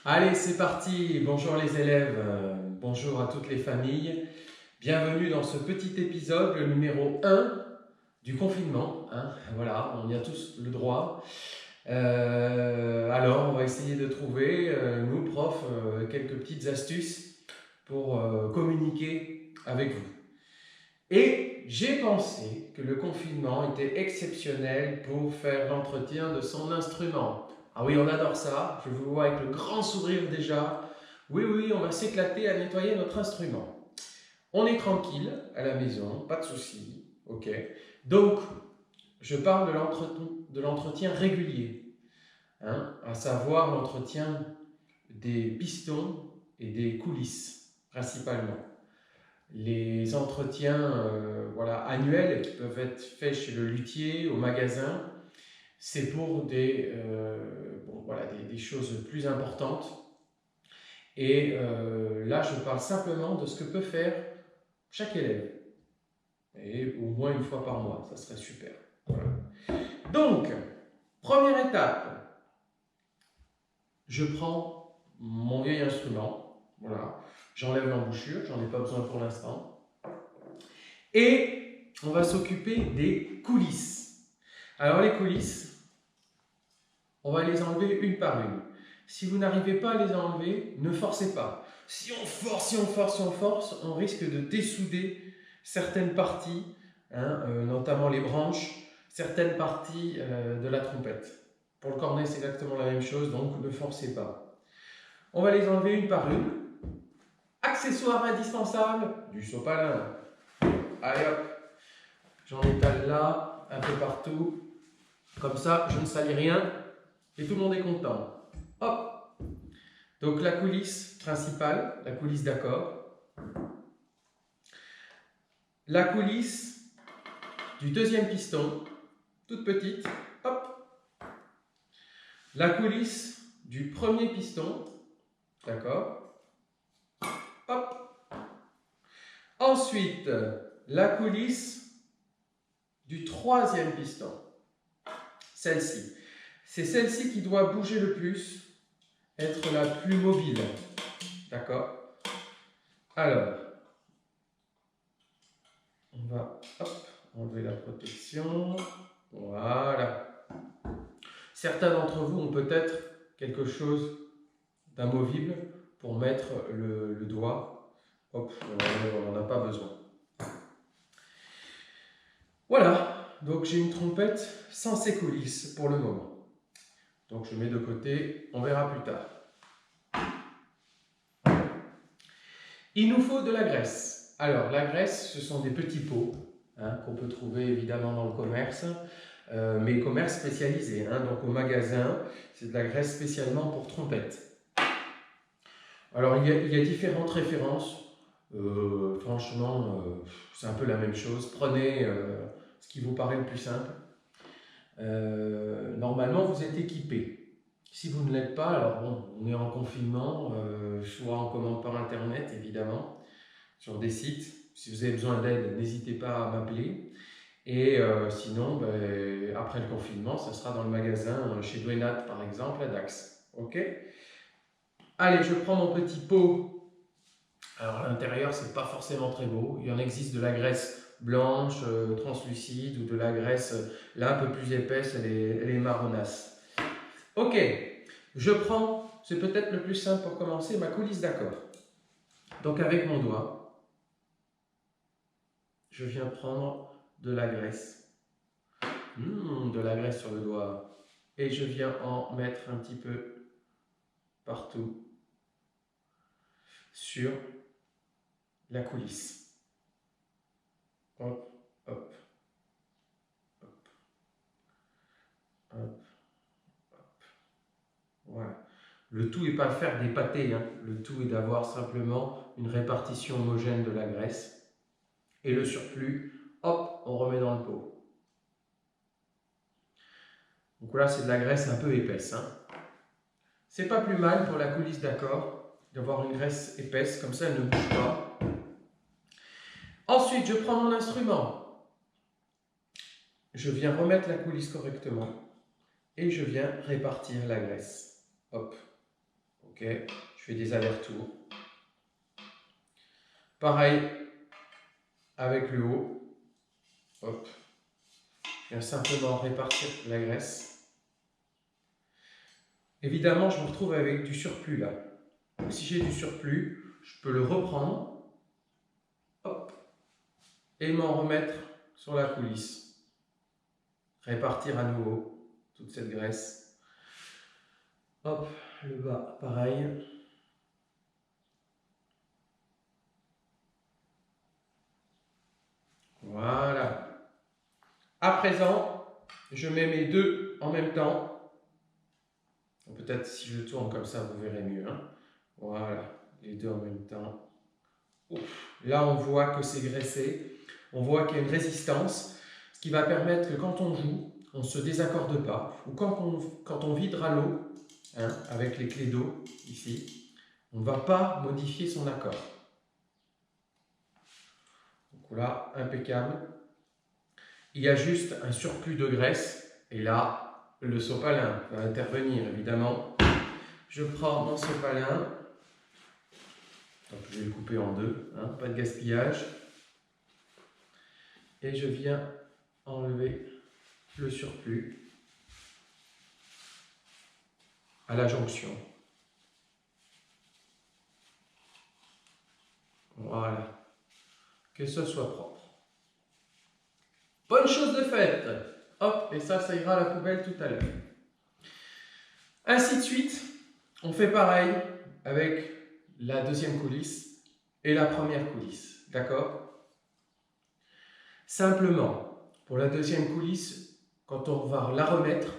Allez, c'est parti. Bonjour les élèves, bonjour à toutes les familles. Bienvenue dans ce petit épisode, le numéro 1 du confinement. Voilà, on y a tous le droit. Alors, on va essayer de trouver, nous profs, quelques petites astuces pour communiquer avec vous. Et j'ai pensé que le confinement était exceptionnel pour faire l'entretien de son instrument. Ah oui, on adore ça. Je vous vois avec le grand sourire déjà. Oui, oui, on va s'éclater à nettoyer notre instrument. On est tranquille à la maison, pas de souci. Ok. Donc, je parle de l'entretien régulier, à savoir l'entretien des pistons et des coulisses, principalement. Les entretiens voilà, annuels qui peuvent être faits chez le luthier, au magasin, c'est pour des choses plus importantes. Et là, je parle simplement de ce que peut faire chaque élève. Et au moins une fois par mois, ça serait super. Voilà. Donc, première étape, je prends mon vieil instrument. Voilà. J'enlève l'embouchure, j'en ai pas besoin pour l'instant. Et on va s'occuper des coulisses. Alors les coulisses, on va les enlever une par une. Si vous n'arrivez pas à les enlever, ne forcez pas. Si on force, on risque de dessouder certaines parties, notamment les branches, certaines parties de la trompette. Pour le cornet, c'est exactement la même chose, donc ne forcez pas. On va les enlever une par une. Accessoire indispensable, du sopalin. Allez hop, j'en étale là, un peu partout. Comme ça, je ne salis rien et tout le monde est content. Hop. Donc la coulisse principale, la coulisse d'accord. La coulisse du deuxième piston, toute petite. Hop. La coulisse du premier piston. D'accord. Hop. Ensuite, la coulisse du troisième piston. Celle-ci. C'est celle-ci qui doit bouger le plus, être la plus mobile. D'accord? Alors, on va enlever la protection. Voilà. Certains d'entre vous ont peut-être quelque chose d'amovible pour mettre le doigt. Hop, on n'en a pas besoin. Voilà, donc j'ai une trompette sans ses coulisses pour le moment. Donc je mets de côté, on verra plus tard. Il nous faut de la graisse. Alors la graisse, ce sont des petits pots qu'on peut trouver évidemment dans le commerce, mais commerce spécialisé. Donc au magasin, c'est de la graisse spécialement pour trompette. Alors il y a différentes références. Franchement, c'est un peu la même chose. Prenez ce qui vous paraît le plus simple. Normalement, vous êtes équipé. Si vous ne l'êtes pas, alors bon, on est en confinement, soit en commande par internet évidemment, sur des sites. Si vous avez besoin d'aide, n'hésitez pas à m'appeler. Et sinon, après le confinement, ça sera dans le magasin chez Douenat par exemple, à Dax. Ok? Allez, je prends mon petit pot. Alors à l'intérieur, c'est pas forcément très beau. Il y en existe de la graisse blanche, translucide, ou de la graisse là un peu plus épaisse, elle est marronasse. Ok, je prends, c'est peut-être le plus simple pour commencer, ma coulisse d'accord. Donc avec mon doigt, je viens prendre de la graisse. De la graisse sur le doigt. Et je viens en mettre un petit peu partout sur la coulisse. Hop, hop, hop, hop. Voilà. Le tout n'est pas de faire des pâtés, le tout est d'avoir simplement une répartition homogène de la graisse. Et le surplus, hop, on remet dans le pot. Donc là, c'est de la graisse un peu épaisse. C'est pas plus mal pour la coulisse d'accord, d'avoir une graisse épaisse, comme ça elle ne bouge pas. Ensuite, je prends mon instrument. Je viens remettre la coulisse correctement et je viens répartir la graisse. Hop. Ok. Ok, je fais des allers-retours. Pareil avec le haut. Hop. Je viens simplement répartir la graisse. Évidemment, je me retrouve avec du surplus là. Donc, si j'ai du surplus, je peux le reprendre. Hop. Et m'en remettre sur la coulisse. Répartir à nouveau toute cette graisse. Hop, le bas, pareil. Voilà. À présent, je mets mes deux en même temps. Peut-être si je tourne comme ça, vous verrez mieux. Hein. Voilà, les deux en même temps. Ouf. Là, on voit que c'est graissé. On voit qu'il y a une résistance, ce qui va permettre que quand on joue, on ne se désaccorde pas. Ou quand on videra l'eau, hein, avec les clés d'eau, ici, on ne va pas modifier son accord. Donc là, impeccable. Il y a juste un surplus de graisse. Et là, le sopalin va intervenir, évidemment. Je prends mon sopalin. Donc, je vais le couper en deux, hein, pas de gaspillage. Et je viens enlever le surplus à la jonction. Voilà. Que ce soit propre. Bonne chose de faite. Hop, et ça ira à la poubelle tout à l'heure. Ainsi de suite, on fait pareil avec la deuxième coulisse et la première coulisse. D'accord? Simplement, pour la deuxième coulisse, quand on va la remettre,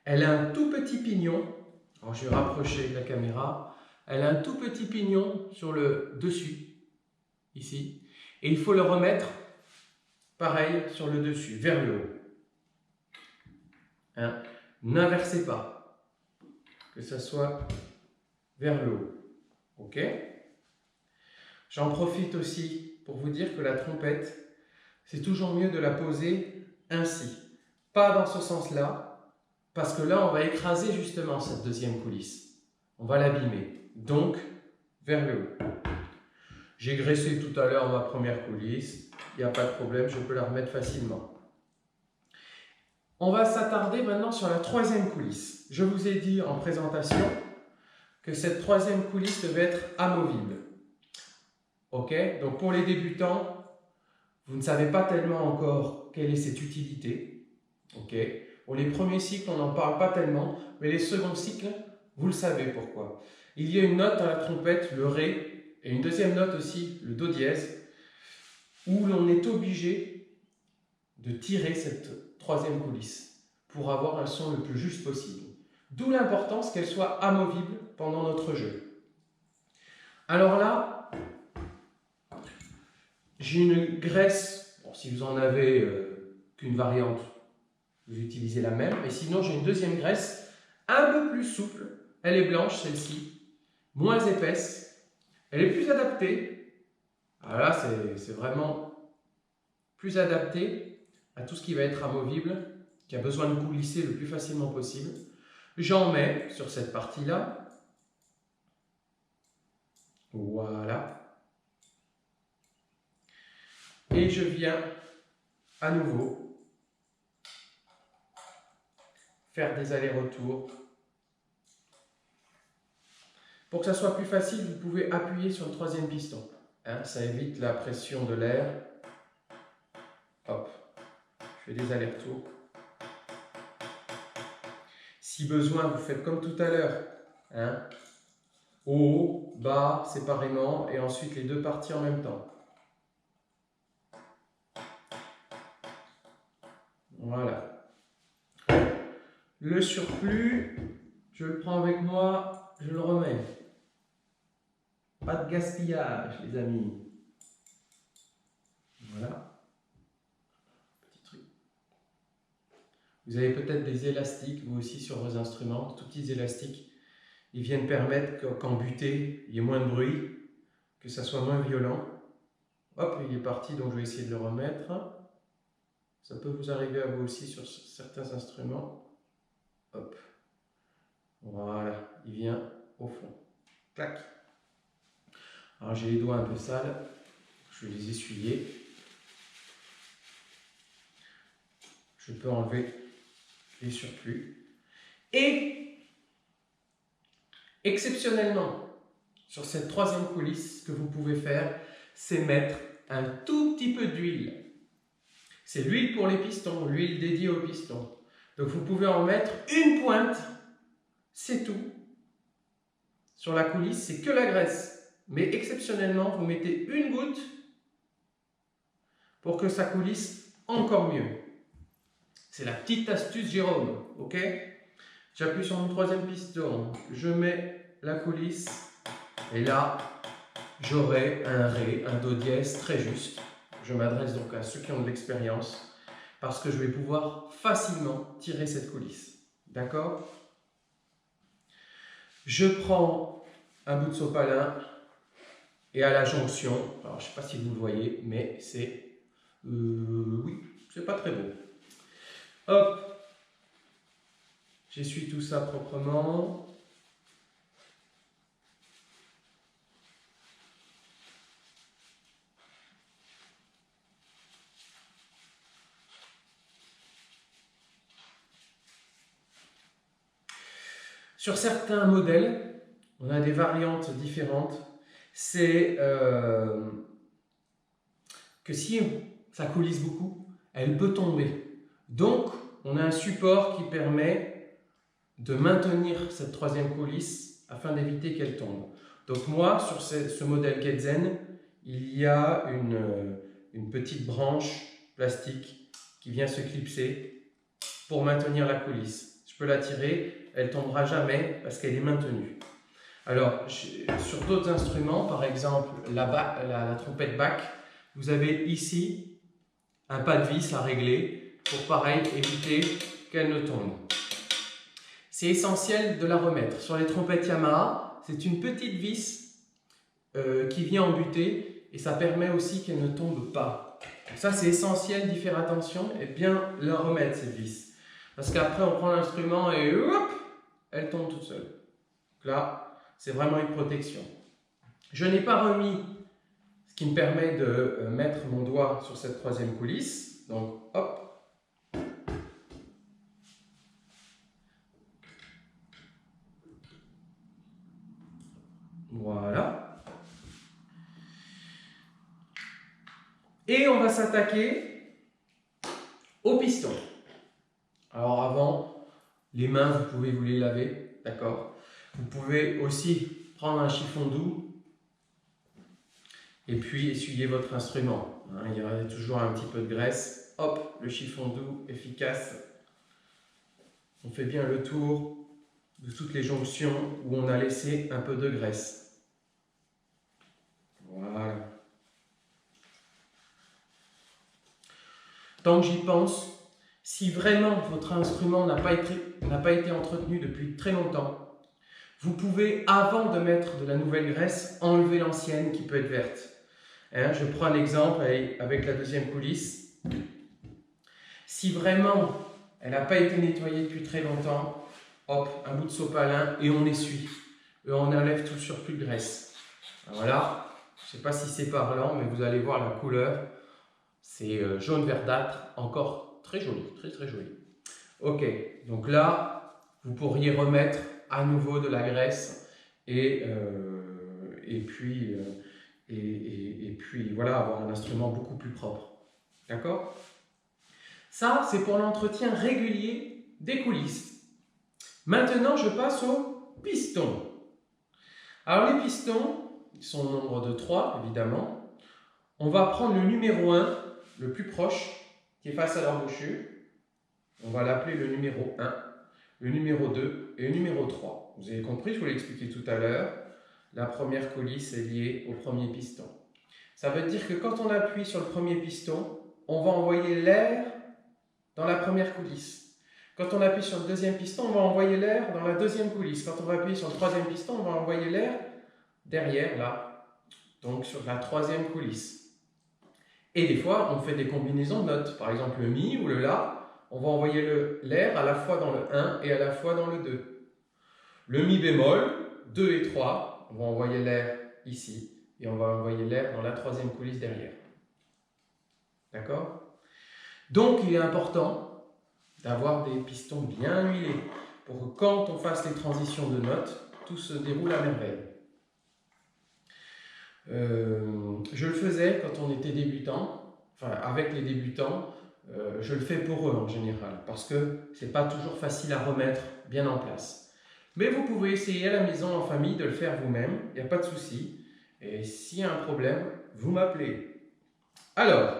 elle a un tout petit pignon. Alors je vais rapprocher la caméra. Elle a un tout petit pignon sur le dessus, ici. Et il faut le remettre, pareil, sur le dessus, vers le haut. Hein? N'inversez pas. Que ça soit vers le haut. Ok? J'en profite aussi pour vous dire que la trompette, c'est toujours mieux de la poser ainsi. Pas dans ce sens-là, parce que là, on va écraser justement cette deuxième coulisse. On va l'abîmer. Donc, vers le haut. J'ai graissé tout à l'heure ma première coulisse. Il n'y a pas de problème, je peux la remettre facilement. On va s'attarder maintenant sur la troisième coulisse. Je vous ai dit en présentation que cette troisième coulisse devait être amovible. Ok? Donc pour les débutants, vous ne savez pas tellement encore quelle est cette utilité. Ok? Pour les premiers cycles, on n'en parle pas tellement, mais les seconds cycles, vous le savez pourquoi. Il y a une note à la trompette, le Ré, et une deuxième note aussi, le Do dièse, où l'on est obligé de tirer cette troisième coulisse pour avoir un son le plus juste possible. D'où l'importance qu'elle soit amovible pendant notre jeu. Alors là, j'ai une graisse, bon, si vous en avez qu'une variante, vous utilisez la même, mais sinon j'ai une deuxième graisse un peu plus souple, elle est blanche celle-ci, moins épaisse, elle est plus adaptée, alors là c'est vraiment plus adapté à tout ce qui va être amovible, qui a besoin de coulisser le plus facilement possible. J'en mets sur cette partie-là, voilà. Et je viens à nouveau faire des allers-retours. Pour que ça soit plus facile, vous pouvez appuyer sur le troisième piston. Hein, ça évite la pression de l'air. Hop, je fais des allers-retours. Si besoin, vous faites comme tout à l'heure. Hein, haut, bas, séparément, et ensuite les deux parties en même temps. Voilà. Le surplus, je le prends avec moi, je le remets. Pas de gaspillage, les amis. Voilà. Petit truc. Vous avez peut-être des élastiques, vous aussi, sur vos instruments, tout petits élastiques. Ils viennent permettre qu'en butée, il y ait moins de bruit, que ça soit moins violent. Hop, il est parti, donc je vais essayer de le remettre. Ça peut vous arriver à vous aussi sur certains instruments. Hop. Voilà, il vient au fond. Clac. Alors j'ai les doigts un peu sales, je vais les essuyer. Je peux enlever les surplus. Et exceptionnellement, sur cette troisième coulisse, ce que vous pouvez faire, c'est mettre un tout petit peu d'huile. C'est l'huile pour les pistons, l'huile dédiée aux pistons. Donc vous pouvez en mettre une pointe, c'est tout. Sur la coulisse, c'est que la graisse. Mais exceptionnellement, vous mettez une goutte pour que ça coulisse encore mieux. C'est la petite astuce Jérôme, ok? J'appuie sur mon troisième piston, je mets la coulisse et là, j'aurai un Ré, un Do dièse très juste. Je m'adresse donc à ceux qui ont de l'expérience parce que je vais pouvoir facilement tirer cette coulisse. D'accord? Je prends un bout de sopalin et à la jonction, alors je ne sais pas si vous le voyez, mais c'est... oui, c'est pas très beau. Hop, j'essuie tout ça proprement. Sur certains modèles, on a des variantes différentes. C'est que si ça coulisse beaucoup, elle peut tomber. Donc, on a un support qui permet de maintenir cette troisième coulisse afin d'éviter qu'elle tombe. Donc moi, sur ce modèle Ketzen, il y a une petite branche plastique qui vient se clipser pour maintenir la coulisse. Je peux la tirer, elle ne tombera jamais parce qu'elle est maintenue. Alors, sur d'autres instruments, par exemple la trompette Bach, vous avez ici un pas de vis à régler pour, pareil, éviter qu'elle ne tombe. C'est essentiel de la remettre. Sur les trompettes Yamaha, c'est une petite vis qui vient embuter et ça permet aussi qu'elle ne tombe pas. Donc ça, c'est essentiel d'y faire attention et bien la remettre, cette vis. Parce qu'après, on prend l'instrument et hop, elle tombe toute seule. Donc là, c'est vraiment une protection. Je n'ai pas remis ce qui me permet de mettre mon doigt sur cette troisième coulisse. Donc, hop. Voilà. Et on va s'attaquer au piston. Alors avant, les mains, vous pouvez vous les laver, d'accord? Vous pouvez aussi prendre un chiffon doux et puis essuyer votre instrument. Il y aura toujours un petit peu de graisse. Hop, le chiffon doux, efficace. On fait bien le tour de toutes les jonctions où on a laissé un peu de graisse. Voilà. Tant que j'y pense, si vraiment votre instrument n'a pas été entretenu depuis très longtemps, vous pouvez, avant de mettre de la nouvelle graisse, enlever l'ancienne qui peut être verte. Je prends un exemple avec la deuxième coulisse. Si vraiment elle n'a pas été nettoyée depuis très longtemps, hop, un bout de sopalin et on essuie. Et on enlève tout le surplus de graisse. Voilà, je ne sais pas si c'est parlant, mais vous allez voir la couleur. C'est jaune verdâtre, encore très joli, très très joli. Ok, donc là, vous pourriez remettre à nouveau de la graisse et puis voilà, avoir un instrument beaucoup plus propre. D'accord? Ça, c'est pour l'entretien régulier des coulisses. Maintenant, je passe aux pistons. Alors, les pistons, ils sont au nombre de 3, évidemment. On va prendre le numéro 1, le plus proche, qui est face à l'embouchure. On va l'appeler le numéro 1, le numéro 2 et le numéro 3. Vous avez compris, je vous l'ai expliqué tout à l'heure. La première coulisse est liée au premier piston. Ça veut dire que quand on appuie sur le premier piston, on va envoyer l'air dans la première coulisse. Quand on appuie sur le deuxième piston, on va envoyer l'air dans la deuxième coulisse. Quand on va appuyer sur le troisième piston, on va envoyer l'air derrière, là, donc sur la troisième coulisse. Et des fois, on fait des combinaisons de notes. Par exemple, le Mi ou le La, on va envoyer l'air à la fois dans le 1 et à la fois dans le 2. Le Mi bémol, 2 et 3, on va envoyer l'air ici et on va envoyer l'air dans la troisième coulisse derrière. D'accord? Donc il est important d'avoir des pistons bien huilés pour que quand on fasse les transitions de notes, tout se déroule à merveille. Je le faisais quand on était débutant, enfin avec les débutants, je le fais pour eux en général, parce que c'est pas toujours facile à remettre bien en place. Mais vous pouvez essayer à la maison, en famille, de le faire vous-même, il n'y a pas de souci. Et s'il y a un problème, vous m'appelez. Alors,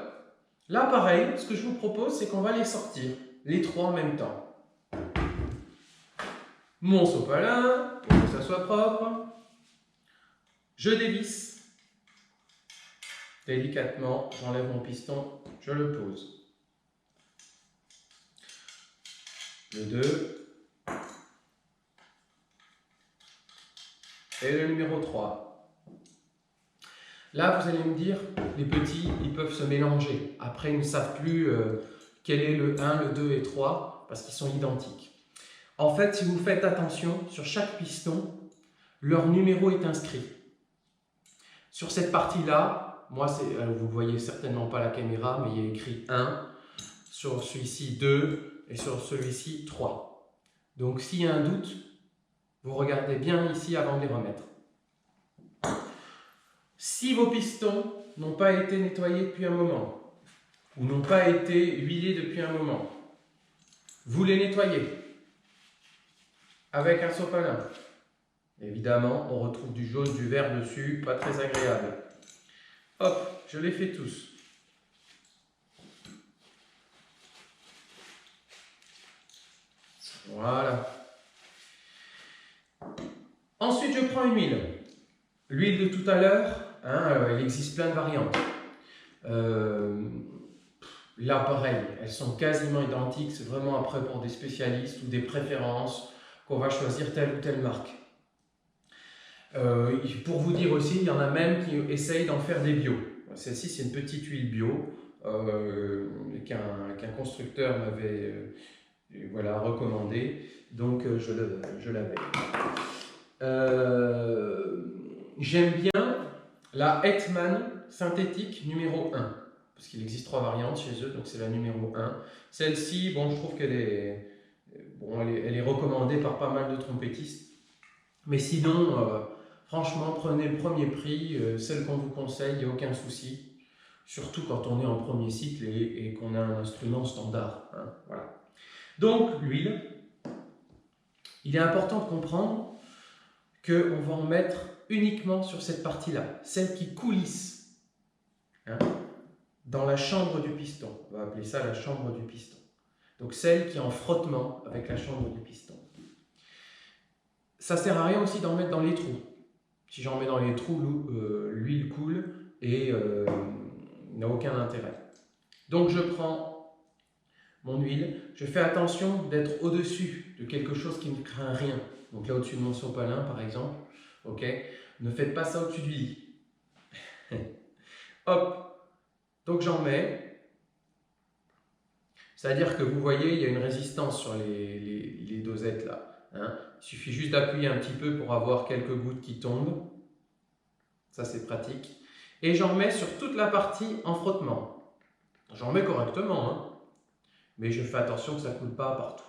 là pareil, ce que je vous propose, c'est qu'on va les sortir, les trois en même temps. Mon sopalin, pour que ça soit propre. Je dévisse. Délicatement, j'enlève mon piston, je le pose. Le 2. Et le numéro 3. Là, vous allez me dire, les petits, ils peuvent se mélanger. Après, ils ne savent plus quel est le 1, le 2 et 3, parce qu'ils sont identiques. En fait, si vous faites attention, sur chaque piston, leur numéro est inscrit. Sur cette partie-là, moi, vous ne voyez certainement pas la caméra, mais il y a écrit 1, sur celui-ci 2 et sur celui-ci 3. Donc, s'il y a un doute, vous regardez bien ici avant de les remettre. Si vos pistons n'ont pas été nettoyés depuis un moment, ou n'ont pas été huilés depuis un moment, vous les nettoyez avec un sopalin. Évidemment, on retrouve du jaune, du vert dessus, pas très agréable. Hop, je les fais tous. Voilà. Ensuite, je prends une huile. L'huile de tout à l'heure, il existe plein de variantes. Là, pareil, elles sont quasiment identiques. C'est vraiment après pour des spécialistes ou des préférences qu'on va choisir telle ou telle marque. Pour vous dire aussi, il y en a même qui essayent d'en faire des bio. Celle-ci, c'est une petite huile bio qu'un constructeur m'avait recommandé. Donc, je l'avais. J'aime bien la Hetman synthétique numéro 1. Parce qu'il existe 3 variantes chez eux, donc c'est la numéro 1. Celle-ci, bon, je trouve qu'elle est, elle est recommandée par pas mal de trompettistes. Mais sinon, franchement, prenez le premier prix, celle qu'on vous conseille, il n'y a aucun souci. Surtout quand on est en premier cycle et qu'on a un instrument standard. Hein, voilà. Donc, l'huile. Il est important de comprendre qu'on va en mettre uniquement sur cette partie-là, celle qui coulisse. Hein, dans la chambre du piston. On va appeler ça la chambre du piston. Donc celle qui est en frottement avec la chambre du piston. Ça ne sert à rien aussi d'en mettre dans les trous. Si j'en mets dans les trous, l'huile coule et n'a aucun intérêt. Donc je prends mon huile, je fais attention d'être au-dessus de quelque chose qui ne craint rien. Donc là au-dessus de mon sopalin par exemple, ok, ne faites pas ça au-dessus du lit. Hop. Donc j'en mets, c'est-à-dire que vous voyez, il y a une résistance sur les dosettes là. Hein. Il suffit juste d'appuyer un petit peu pour avoir quelques gouttes qui tombent. Ça c'est pratique. Et j'en mets sur toute la partie en frottement. J'en mets correctement, hein, mais je fais attention que ça ne coule pas partout.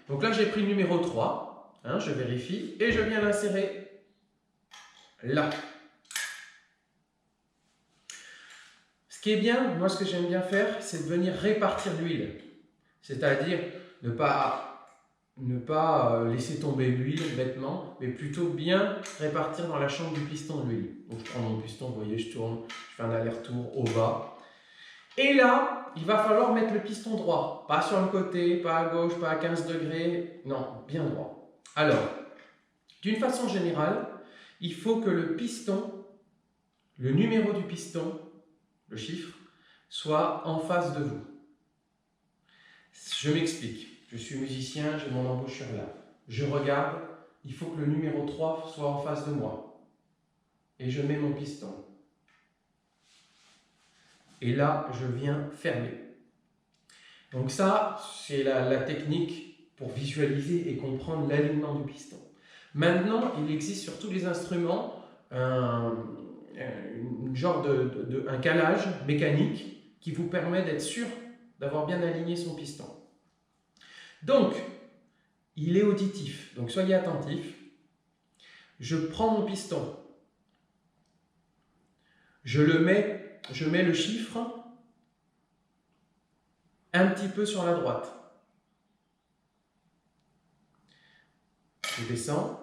Donc là j'ai pris le numéro 3, hein, je vérifie, et je viens l'insérer là. Ce qui est bien, moi ce que j'aime bien faire, c'est de venir répartir l'huile. C'est-à-dire ne pas laisser tomber l'huile bêtement, mais plutôt bien répartir dans la chambre du piston l'huile. Donc je prends mon piston, vous voyez, je tourne, je fais un aller-retour au bas. Et là, il va falloir mettre le piston droit. Pas sur le côté, pas à gauche, pas à 15 degrés, non, bien droit. Alors, d'une façon générale, il faut que le piston, le numéro du piston, le chiffre, soit en face de vous. Je m'explique. Je suis musicien, j'ai mon embouchure là. Je regarde, il faut que le numéro 3 soit en face de moi. Et je mets mon piston. Et là, je viens fermer. Donc ça, c'est la technique pour visualiser et comprendre l'alignement du piston. Maintenant, il existe sur tous les instruments un calage mécanique qui vous permet d'être sûr d'avoir bien aligné son piston. Donc, il est auditif, donc soyez attentifs. Je prends mon piston, je mets le chiffre un petit peu sur la droite. Je descends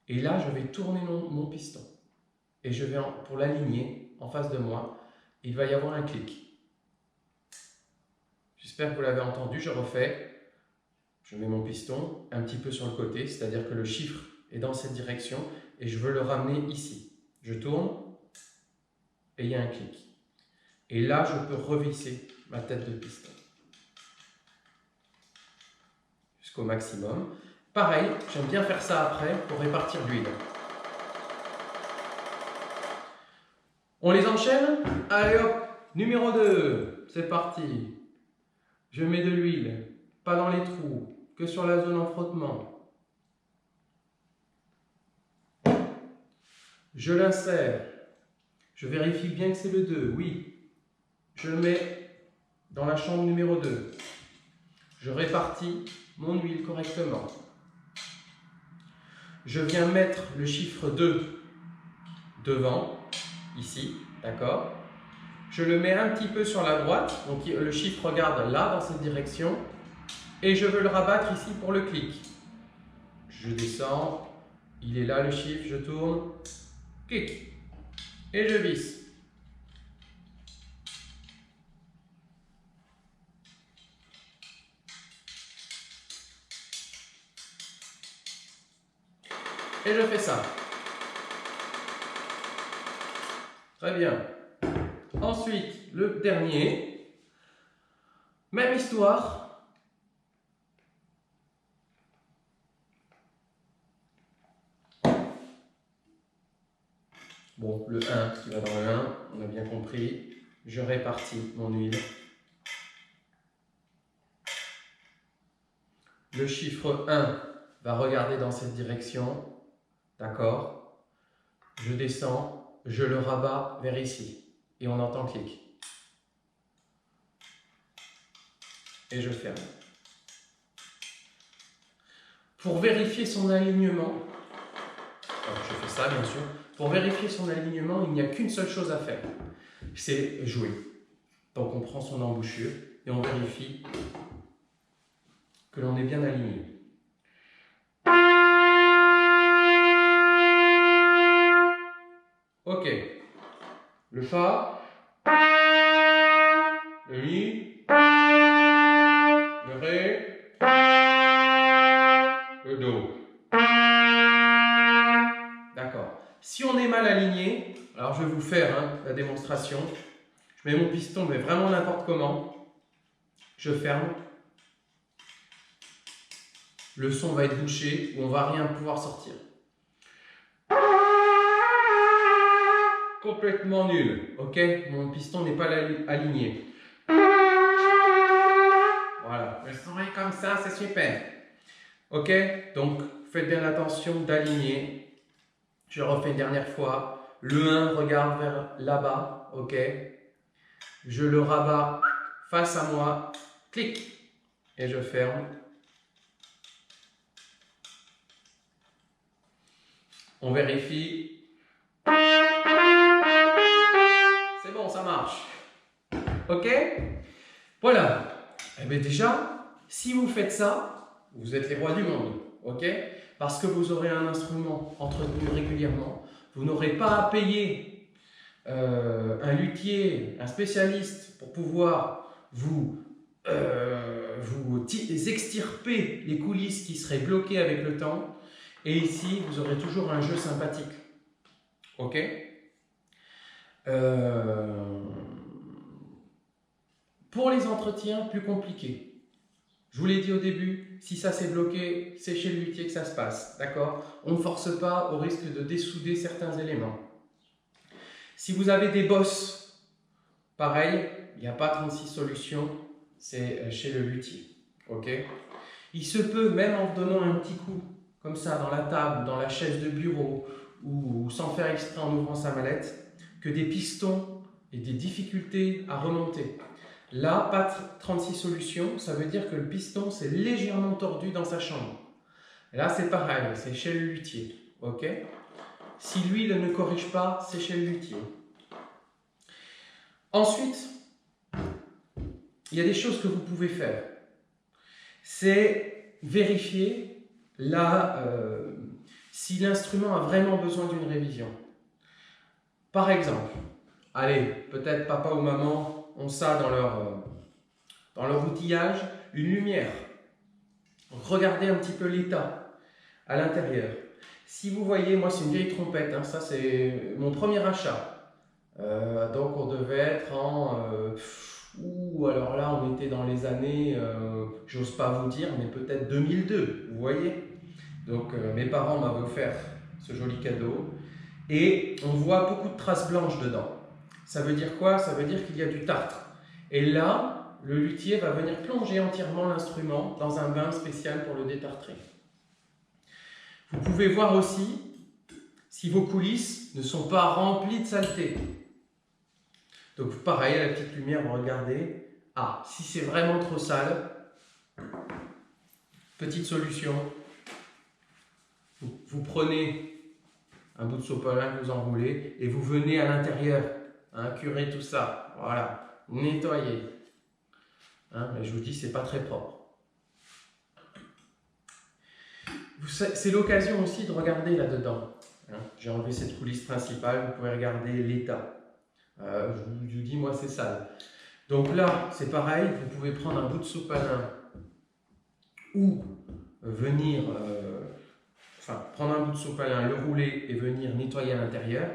et là je vais tourner mon piston et je vais pour l'aligner en face de moi, il va y avoir un clic. J'espère que vous l'avez entendu, je refais. Je mets mon piston un petit peu sur le côté, c'est-à-dire que le chiffre est dans cette direction et je veux le ramener ici. Je tourne et il y a un clic. Et là, je peux revisser ma tête de piston jusqu'au maximum. Pareil, j'aime bien faire ça après pour répartir l'huile. On les enchaîne? Allez hop, numéro 2, c'est parti. Je mets de l'huile, pas dans les trous, que sur la zone en frottement. Je l'insère. Je vérifie bien que c'est le 2, oui. Je le mets dans la chambre numéro 2. Je répartis mon huile correctement. Je viens mettre le chiffre 2 devant, ici, d'accord? Je le mets un petit peu sur la droite, donc le chiffre regarde là, dans cette direction. Et je veux le rabattre ici pour le clic. Je descends, il est là le chiffre, je tourne, clic, et je visse. Et je fais ça. Très bien. Ensuite, le dernier, même histoire. Bon, le 1 qui va dans le 1, on a bien compris. Je répartis mon huile. Le chiffre 1 va regarder dans cette direction. D'accord? Je descends, je le rabats vers ici. Et on entend clic. Et je ferme. Pour vérifier son alignement, alors je fais ça bien sûr, pour vérifier son alignement, il n'y a qu'une seule chose à faire, c'est jouer. Donc on prend son embouchure et on vérifie que l'on est bien aligné. Ok, le Fa, le Mi, le Ré, le Do. D'accord. Si on est mal aligné, alors je vais vous faire la démonstration. Je mets mon piston, mais vraiment n'importe comment. Je ferme. Le son va être bouché ou on va rien pouvoir sortir. Complètement nul. Ok, mon piston n'est pas aligné. Voilà, le son est comme ça, c'est super. Ok, donc faites bien attention d'aligner. Je refais une dernière fois. Le 1 regarde vers là-bas. Ok, je le rabats face à moi. Clic. Et je ferme. On vérifie. C'est bon, ça marche. Ok? Voilà. Eh bien déjà, si vous faites ça, vous êtes les rois du monde. Ok? Parce que vous aurez un instrument entretenu régulièrement. Vous n'aurez pas à payer un luthier, un spécialiste pour pouvoir vous extirper les coulisses qui seraient bloquées avec le temps. Et ici, vous aurez toujours un jeu sympathique. Ok? Pour les entretiens plus compliqués, je vous l'ai dit au début, si ça s'est bloqué, c'est chez le luthier que ça se passe. D'accord? On ne force pas au risque de dessouder certains éléments. Si vous avez des bosses, pareil, il n'y a pas 36 solutions, c'est chez le luthier. Ok? Il se peut, même en donnant un petit coup, comme ça, dans la table, dans la chaise de bureau, ou sans faire exprès en ouvrant sa mallette, que des pistons aient des difficultés à remonter. Là, pas 36 solutions, ça veut dire que le piston s'est légèrement tordu dans sa chambre. Et là, c'est pareil, c'est chez le luthier. Ok? Si l'huile ne corrige pas, c'est chez le luthier. Ensuite, il y a des choses que vous pouvez faire. C'est vérifier si l'instrument a vraiment besoin d'une révision. Par exemple, allez, peut-être papa ou maman ont ça dans leur outillage, une lumière. Donc, regardez un petit peu l'état à l'intérieur. Si vous voyez, moi c'est une vieille trompette, hein, ça c'est mon premier achat. Donc on devait être alors là on était dans les années, j'ose pas vous dire, mais peut-être 2002, vous voyez. Donc mes parents m'avaient offert ce joli cadeau. Et on voit beaucoup de traces blanches dedans. Ça veut dire quoi? Ça veut dire qu'il y a du tartre. Et là, le luthier va venir plonger entièrement l'instrument dans un bain spécial pour le détartrer. Vous pouvez voir aussi si vos coulisses ne sont pas remplies de saleté. Donc pareil, à la petite lumière, vous regardez. Ah, si c'est vraiment trop sale, petite solution. Vous prenez un bout de sopalin que vous enroulez et vous venez à l'intérieur, hein, curer tout ça, voilà, nettoyer. Hein, mais je vous dis, c'est pas très propre. C'est l'occasion aussi de regarder là-dedans. Hein, j'ai enlevé cette coulisse principale, vous pouvez regarder l'état. Je vous dis, moi, c'est sale. Donc là, c'est pareil, vous pouvez prendre un bout de sopalin ou venir... prendre un bout de sopalin, le rouler et venir nettoyer à l'intérieur.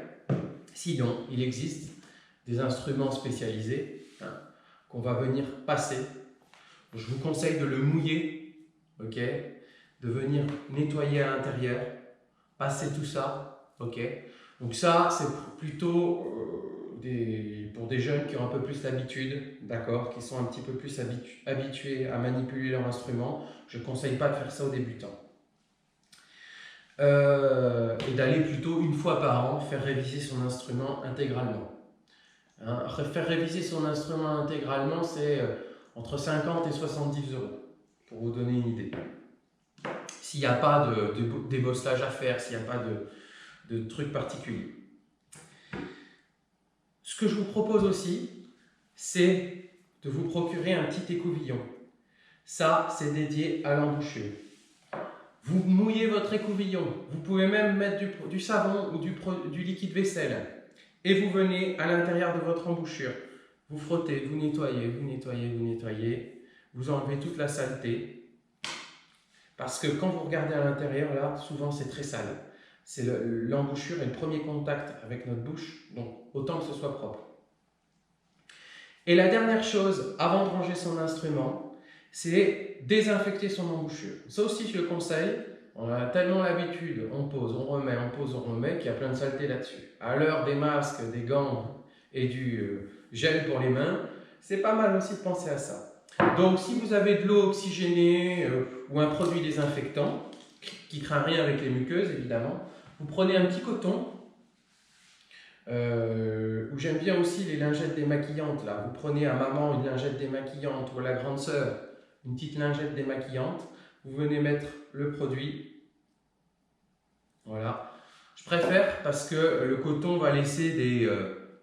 Sinon, il existe des instruments spécialisés, hein, qu'on va venir passer. Je vous conseille de le mouiller, ok, de venir nettoyer à l'intérieur, passer tout ça, ok. Donc ça, c'est plutôt pour des jeunes qui ont un peu plus d'habitude, d'accord, qui sont un petit peu plus habitués à manipuler leur instrument. Je ne conseille pas de faire ça aux débutants. Et d'aller plutôt une fois par an faire réviser son instrument intégralement. Hein, faire réviser son instrument intégralement, c'est entre 50 et 70 euros, pour vous donner une idée. S'il n'y a pas de débosselage à faire, s'il n'y a pas de trucs particuliers. Ce que je vous propose aussi, c'est de vous procurer un petit écouvillon. Ça, c'est dédié à l'embouchure. Vous mouillez votre écouvillon, vous pouvez même mettre du savon ou du liquide vaisselle et vous venez à l'intérieur de votre embouchure. Vous frottez, vous nettoyez, vous nettoyez, vous nettoyez, vous enlevez toute la saleté. Parce que quand vous regardez à l'intérieur, là, souvent c'est très sale. L'embouchure est le premier contact avec notre bouche, donc autant que ce soit propre. Et la dernière chose, avant de ranger son instrument, c'est désinfecter son embouchure. Ça aussi, je le conseille. On a tellement l'habitude, on pose, on remet, qu'il y a plein de saleté là-dessus. À l'heure des masques, des gants et du gel pour les mains, c'est pas mal aussi de penser à ça. Donc, si vous avez de l'eau oxygénée ou un produit désinfectant, qui craint rien avec les muqueuses, évidemment, vous prenez un petit coton, ou j'aime bien aussi les lingettes démaquillantes, là. Vous prenez à maman une lingette démaquillante ou à la grande sœur une petite lingette démaquillante, vous venez mettre le produit, voilà. Je préfère parce que le coton va laisser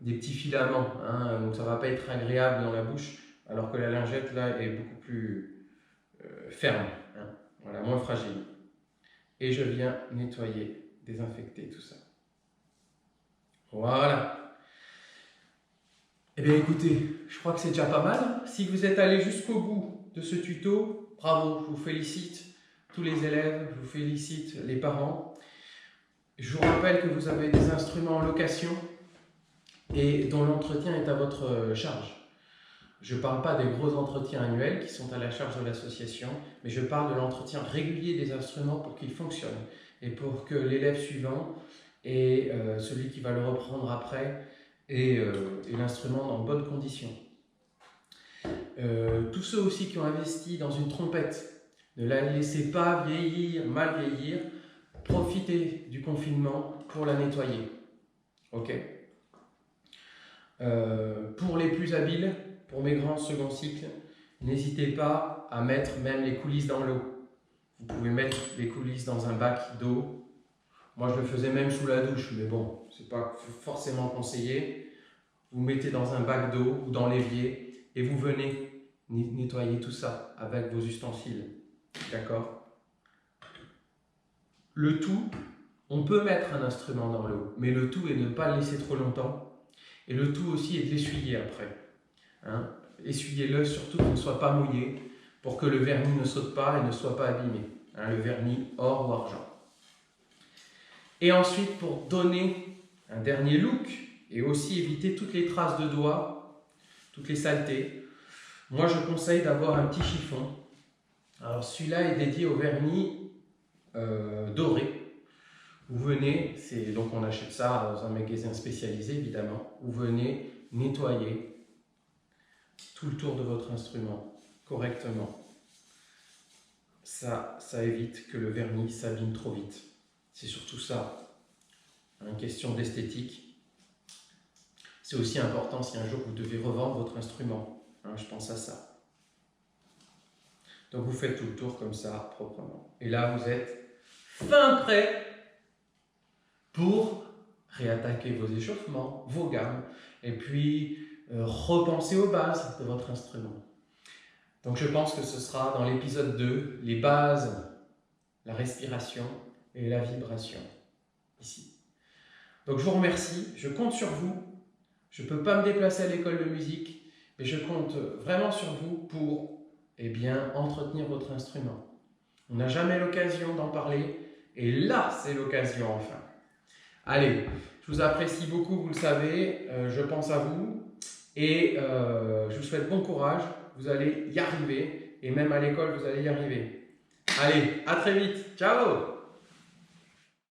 des petits filaments, hein, donc ça ne va pas être agréable dans la bouche, alors que la lingette là est beaucoup plus ferme, hein, voilà, moins fragile. Et je viens nettoyer, désinfecter tout ça. Voilà. Eh bien écoutez, je crois que c'est déjà pas mal. Si vous êtes allé jusqu'au bout de ce tuto, bravo, je vous félicite tous les élèves, je vous félicite les parents. Je vous rappelle que vous avez des instruments en location et dont l'entretien est à votre charge. Je ne parle pas des gros entretiens annuels qui sont à la charge de l'association, mais je parle de l'entretien régulier des instruments pour qu'ils fonctionnent et pour que l'élève suivant et celui qui va le reprendre après ait l'instrument dans de bonnes conditions. Tous ceux aussi qui ont investi dans une trompette, Ne la laissez pas vieillir, mal vieillir. Profitez du confinement pour la nettoyer. Ok. Pour les plus habiles, pour mes grands second cycle, n'hésitez pas à mettre même les coulisses dans l'eau. Vous pouvez mettre les coulisses dans un bac d'eau. Moi, je le faisais même sous la douche, mais bon, c'est pas forcément conseillé. Vous mettez dans un bac d'eau ou dans l'évier et vous venez nettoyer tout ça avec vos ustensiles. D'accord? Le tout, on peut mettre un instrument dans l'eau, mais le tout est de ne pas le laisser trop longtemps. Et le tout aussi est de l'essuyer après. Hein? Essuyez-le surtout qu'il ne soit pas mouillé pour que le vernis ne saute pas et ne soit pas abîmé. Hein? Le vernis or ou argent. Et ensuite, pour donner un dernier look et aussi éviter toutes les traces de doigts, toutes les saletés, moi je conseille d'avoir un petit chiffon. Alors celui-là est dédié au vernis doré. Vous venez, donc on achète ça dans un magasin spécialisé évidemment, vous venez nettoyer tout le tour de votre instrument correctement. Ça évite que le vernis s'abîme trop vite. C'est surtout ça, une question d'esthétique. C'est aussi important si un jour vous devez revendre votre instrument. Hein, je pense à ça. Donc vous faites tout le tour comme ça, proprement. Et là vous êtes fin prêt pour réattaquer vos échauffements, vos gammes, et puis repenser aux bases de votre instrument. Donc je pense que ce sera dans l'épisode 2, les bases, la respiration et la vibration, ici. Donc je vous remercie, je compte sur vous. Je ne peux pas me déplacer à l'école de musique, mais je compte vraiment sur vous pour entretenir votre instrument. On n'a jamais l'occasion d'en parler, et là c'est l'occasion enfin. Allez, je vous apprécie beaucoup, vous le savez, je pense à vous et je vous souhaite bon courage, vous allez y arriver et même à l'école vous allez y arriver. Allez, à très vite, ciao!